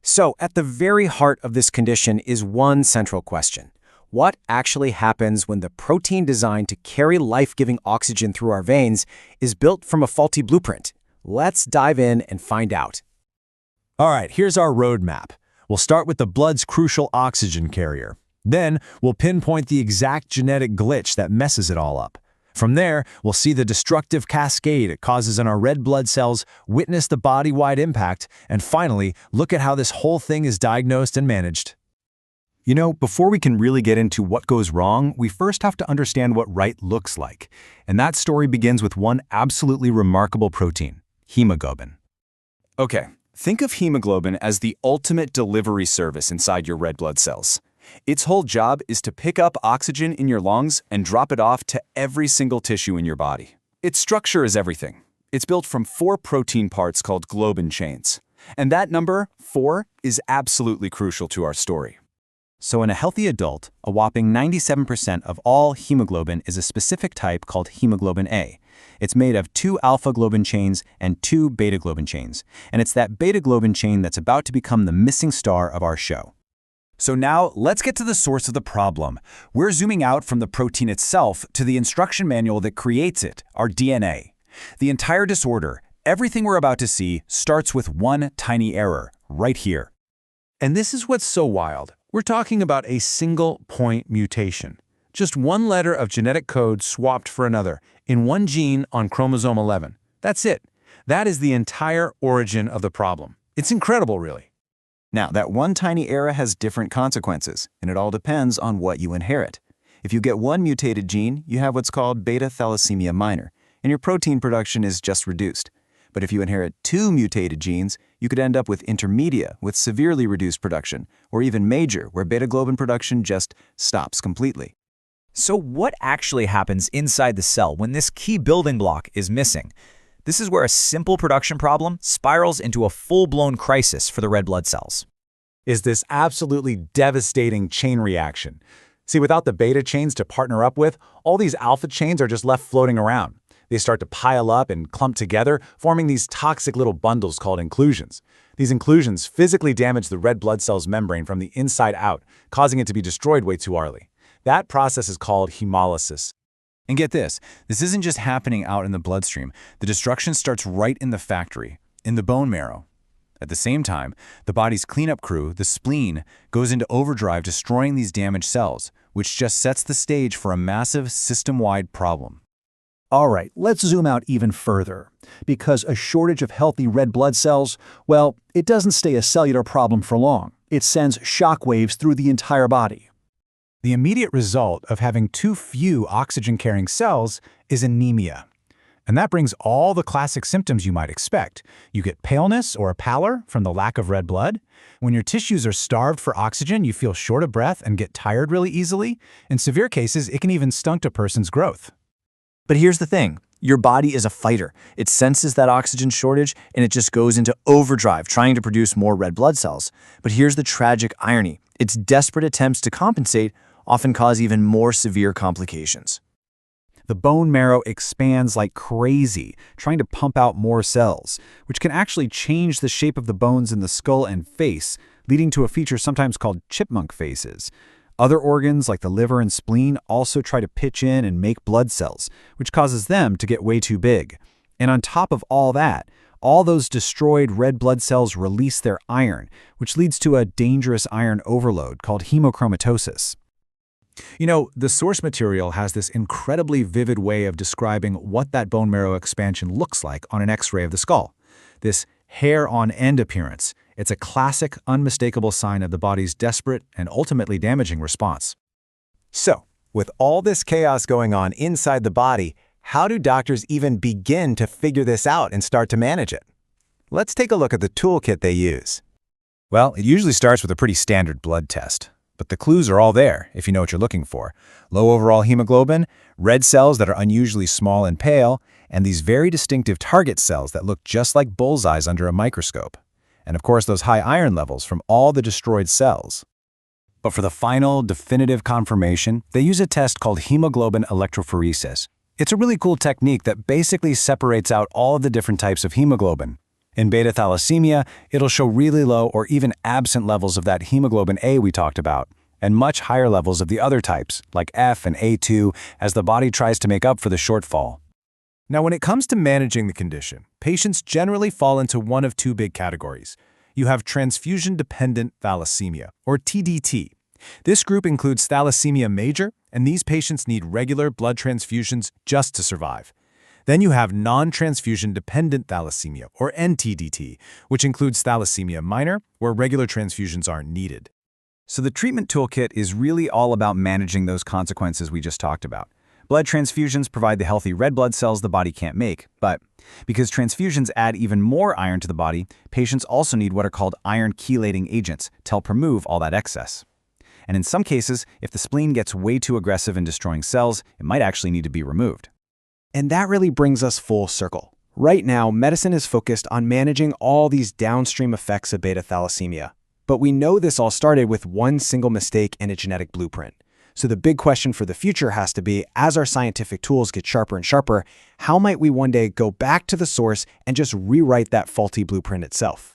So, at the very heart of this condition is one central question. What actually happens when the protein designed to carry life-giving oxygen through our veins is built from a faulty blueprint? Let's dive in and find out. All right, here's our roadmap. We'll start with the blood's crucial oxygen carrier. Then, we'll pinpoint the exact genetic glitch that messes it all up. From there, we'll see the destructive cascade it causes in our red blood cells, witness the body-wide impact, and finally, look at how this whole thing is diagnosed and managed. You know, before we can really get into what goes wrong, we first have to understand what right looks like. And that story begins with one absolutely remarkable protein, hemoglobin. Okay, think of hemoglobin as the ultimate delivery service inside your red blood cells. Its whole job is to pick up oxygen in your lungs and drop it off to every single tissue in your body. Its structure is everything. It's built from 4 protein parts called globin chains. And that number, 4, is absolutely crucial to our story. So in a healthy adult, a whopping 97% of all hemoglobin is a specific type called hemoglobin A. It's made of 2 alpha-globin chains and 2 beta-globin chains. And it's that beta-globin chain that's about to become the missing star of our show. So now, let's get to the source of the problem. We're zooming out from the protein itself to the instruction manual that creates it, our DNA. The entire disorder, everything we're about to see, starts with one tiny error, right here. And this is what's so wild. We're talking about a single-point mutation. Just one letter of genetic code swapped for another, in one gene on chromosome 11. That's it. That is the entire origin of the problem. It's incredible, really. Now, that one tiny error has different consequences, and it all depends on what you inherit. If you get one mutated gene, you have what's called Beta Thalassemia Minor, and your protein production is just reduced. But if you inherit 2 mutated genes, you could end up with Intermedia, with severely reduced production, or even major, where beta-globin production just stops completely. So what actually happens inside the cell when this key building block is missing? This is where a simple production problem spirals into a full-blown crisis for the red blood cells. Is this absolutely devastating chain reaction. See, without the beta chains to partner up with, all these alpha chains are just left floating around. They start to pile up and clump together, forming these toxic little bundles called inclusions. These inclusions physically damage the red blood cell's membrane from the inside out, causing it to be destroyed way too early. That process is called hemolysis. And get this isn't just happening out in the bloodstream. The destruction starts right in the factory, in the bone marrow. At the same time, the body's cleanup crew, the spleen, goes into overdrive destroying these damaged cells, which just sets the stage for a massive system-wide problem. All right, let's zoom out even further. Because a shortage of healthy red blood cells, well, it doesn't stay a cellular problem for long. It sends shockwaves through the entire body. The immediate result of having too few oxygen-carrying cells is anemia. And that brings all the classic symptoms you might expect. You get paleness or a pallor from the lack of red blood. When your tissues are starved for oxygen, you feel short of breath and get tired really easily. In severe cases, it can even stunt a person's growth. But here's the thing. Your body is a fighter. It senses that oxygen shortage, and it just goes into overdrive, trying to produce more red blood cells. But here's the tragic irony. Its desperate attempts to compensate often cause even more severe complications. The bone marrow expands like crazy, trying to pump out more cells, which can actually change the shape of the bones in the skull and face, leading to a feature sometimes called chipmunk faces. Other organs, like the liver and spleen, also try to pitch in and make blood cells, which causes them to get way too big. And on top of all that, all those destroyed red blood cells release their iron, which leads to a dangerous iron overload called hemochromatosis. You know, the source material has this incredibly vivid way of describing what that bone marrow expansion looks like on an X-ray of the skull. This hair-on-end appearance. It's a classic, unmistakable sign of the body's desperate and ultimately damaging response. So, with all this chaos going on inside the body, how do doctors even begin to figure this out and start to manage it? Let's take a look at the toolkit they use. Well, it usually starts with a pretty standard blood test. But the clues are all there, if you know what you're looking for. Low overall hemoglobin, red cells that are unusually small and pale, and these very distinctive target cells that look just like bullseyes under a microscope. And of course, those high iron levels from all the destroyed cells. But for the final, definitive confirmation, they use a test called hemoglobin electrophoresis. It's a really cool technique that basically separates out all of the different types of hemoglobin. In beta thalassemia, it'll show really low or even absent levels of that hemoglobin A we talked about, and much higher levels of the other types, like F and A2, as the body tries to make up for the shortfall. Now, when it comes to managing the condition, patients generally fall into one of two big categories. You have transfusion-dependent thalassemia, or TDT. This group includes thalassemia major, and these patients need regular blood transfusions just to survive. Then you have non-transfusion-dependent thalassemia, or NTDT, which includes thalassemia minor, where regular transfusions aren't needed. So the treatment toolkit is really all about managing those consequences we just talked about. Blood transfusions provide the healthy red blood cells the body can't make, but because transfusions add even more iron to the body, patients also need what are called iron chelating agents to help remove all that excess. And in some cases, if the spleen gets way too aggressive in destroying cells, it might actually need to be removed. And that really brings us full circle. Right now, medicine is focused on managing all these downstream effects of beta thalassemia. But we know this all started with one single mistake in a genetic blueprint. So the big question for the future has to be, as our scientific tools get sharper and sharper, how might we one day go back to the source and just rewrite that faulty blueprint itself?